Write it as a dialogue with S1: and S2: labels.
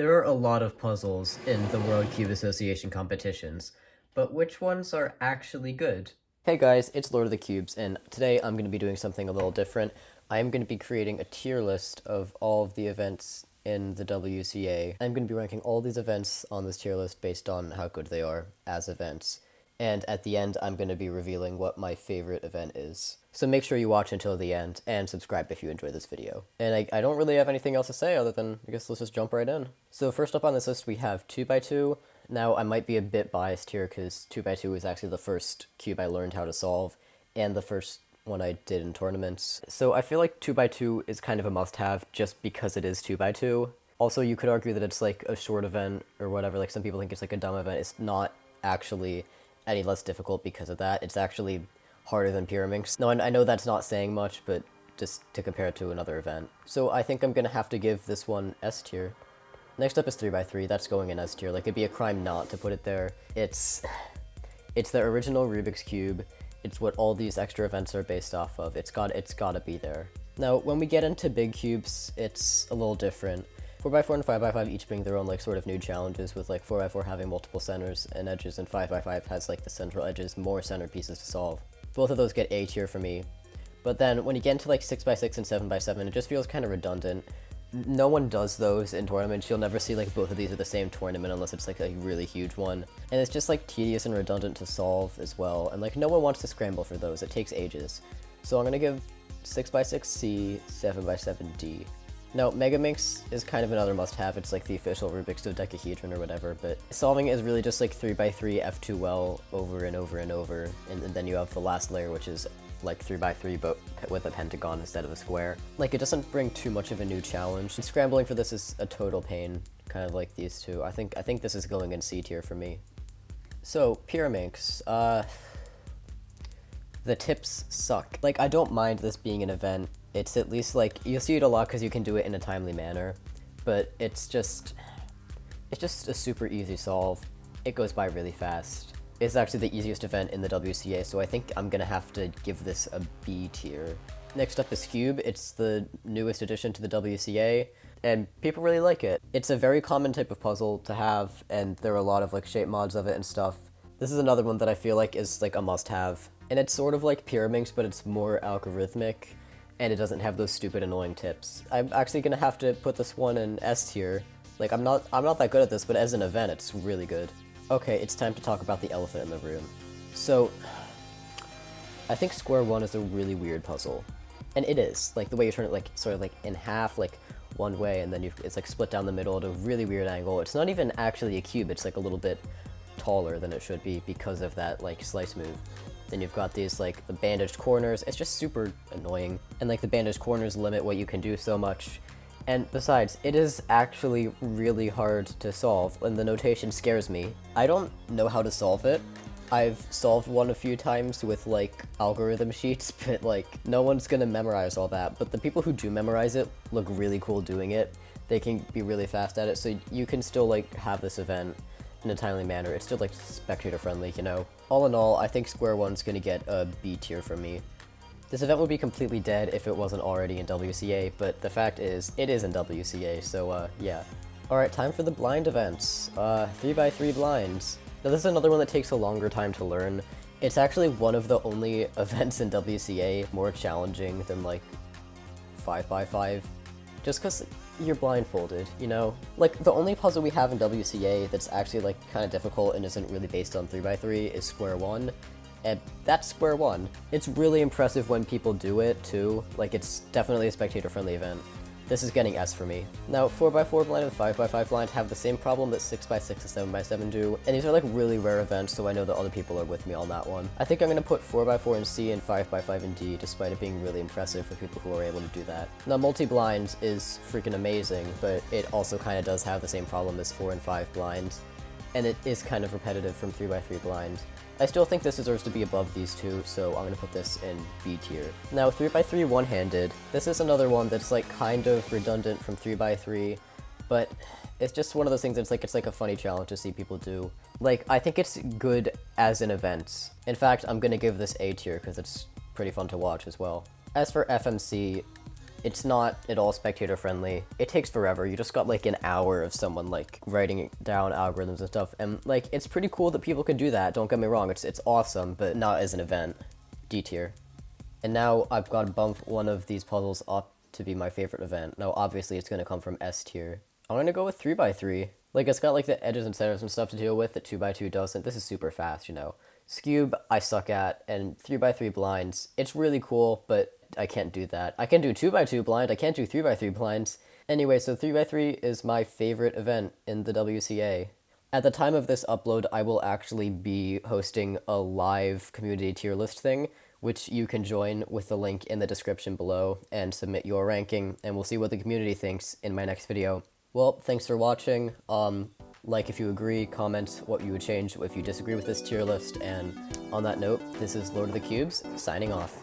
S1: There are a lot of puzzles in the World Cube Association competitions, but which ones are actually good? Hey guys, it's Lord of the Cubes, and today I'm going to be doing something a little different. I am going to be creating a tier list of all of the events in the WCA. I'm going to be ranking all these events on this tier list based on how good they are as events. And at the end, I'm going to be revealing what my favorite event is. So make sure you watch until the end, and subscribe if you enjoy this video. And I don't really have anything else to say other than, I guess let's just jump right in. So first up on this list we have 2x2. Now I might be a bit biased here because 2x2 is actually the first cube I learned how to solve, and the first one I did in tournaments. So I feel like 2x2 is kind of a must-have just because it is 2x2. Also, you could argue that it's like a short event or whatever, like some people think it's like a dumb event. It's not actually any less difficult because of that. It's actually harder than Pyraminx. No, I know that's not saying much, but just to compare it to another event. So I think I'm gonna have to give this one S tier. Next up is 3x3, that's going in S tier. Like, it'd be a crime not to put it there. It's the original Rubik's Cube. It's what all these extra events are based off of. It's gotta be there. Now, when we get into big cubes, it's a little different. 4x4 and 5x5 each bring their own like sort of new challenges, with like 4x4 having multiple centers and edges, and 5x5 has like the central edges, more center pieces to solve. Both of those get A tier for me. But then when you get into like 6x6 and 7x7, it just feels kind of redundant. No one does those in tournaments. You'll never see like both of these at the same tournament unless it's like a really huge one. And it's just like tedious and redundant to solve as well. And like no one wants to scramble for those. It takes ages. So I'm gonna give 6x6 C, 7x7 D. Now, Megaminx is kind of another must-have. It's like the official Rubik's dodecahedron or whatever, but solving it is really just like 3x3 F2L over and over and over, and then you have the last layer, which is like 3x3 but with a pentagon instead of a square. Like, it doesn't bring too much of a new challenge. And scrambling for this is a total pain, kind of like these two. I think this is going in C tier for me. So, Pyraminx, the tips suck. Like, I don't mind this being an event. It's at least like, you'll see it a lot because you can do it in a timely manner, but it's just a super easy solve. It goes by really fast. It's actually the easiest event in the WCA, so I think I'm gonna have to give this a B tier. Next up is Cube. It's the newest addition to the WCA, and people really like it. It's a very common type of puzzle to have, and there are a lot of like shape mods of it and stuff. This is another one that I feel like is like a must-have, and it's sort of like Pyraminx, but it's more algorithmic, and it doesn't have those stupid annoying tips. I'm actually gonna have to put this one in S tier. Like, I'm not that good at this, but as an event, it's really good. Okay, it's time to talk about the elephant in the room. So, I think square one is a really weird puzzle. And it is. Like, the way you turn it, like, sort of like in half, like, one way, and then it's like split down the middle at a really weird angle. It's not even actually a cube, it's like a little bit taller than it should be because of that, like, slice move. Then you've got these, like, the bandaged corners. It's just super annoying. And, like, the bandaged corners limit what you can do so much. And besides, it is actually really hard to solve, and the notation scares me. I don't know how to solve it. I've solved one a few times with, like, algorithm sheets, but, like, no one's gonna memorize all that. But the people who do memorize it look really cool doing it. They can be really fast at it, so you can still, like, have this event in a timely manner. It's still, like, spectator friendly, you know? All in all, I think square one's gonna get a B tier from me. This event would be completely dead if it wasn't already in WCA, but the fact is, it is in WCA, so yeah. Alright, time for the blind events. 3x3 blinds. Now this is another one that takes a longer time to learn. It's actually one of the only events in WCA more challenging than like 5x5. Just because you're blindfolded, you know? Like, the only puzzle we have in WCA that's actually like kind of difficult and isn't really based on 3x3 is square one. And that's square one. It's really impressive when people do it, too. Like, it's definitely a spectator-friendly event. This is getting S for me. Now, 4x4 blind and 5x5 blind have the same problem that 6x6 and 7x7 do, and these are like really rare events, so I know that other people are with me on that one. I think I'm gonna put 4x4 in C and 5x5 in D, despite it being really impressive for people who are able to do that. Now, multi-blind is freaking amazing, but it also kind of does have the same problem as 4 and 5 blinds, and it is kind of repetitive from 3x3 blind. I still think this deserves to be above these two, so I'm gonna put this in B tier. Now, 3x3 one-handed. This is another one that's like kind of redundant from 3x3, but it's just one of those things that's like, it's like a funny challenge to see people do. Like, I think it's good as an event. In fact, I'm gonna give this A tier because it's pretty fun to watch as well. As for FMC, It's not at all spectator friendly. It takes forever. You just got like an hour of someone like writing down algorithms and stuff, and like it's pretty cool that people can do that. Don't get me wrong. It's awesome, but not as an event. D tier. And now I've got to bump one of these puzzles up to be my favorite event. Now obviously it's gonna come from S tier. I'm gonna go with 3x3. Like it's got like the edges and centers and stuff to deal with that 2x2 doesn't. This is super fast, you know. Scube I suck at, and 3x3 blinds, it's really cool, but I can't do that. I can do 2x2 blind, I can't do 3x3 blinds. Anyway, so 3x3 is my favorite event in the WCA. At the time of this upload, I will actually be hosting a live community tier list thing, which you can join with the link in the description below and submit your ranking, and we'll see what the community thinks in my next video. Well, thanks for watching. Like if you agree, comment what you would change if you disagree with this tier list, and on that note, this is Lord of the Cubes, signing off.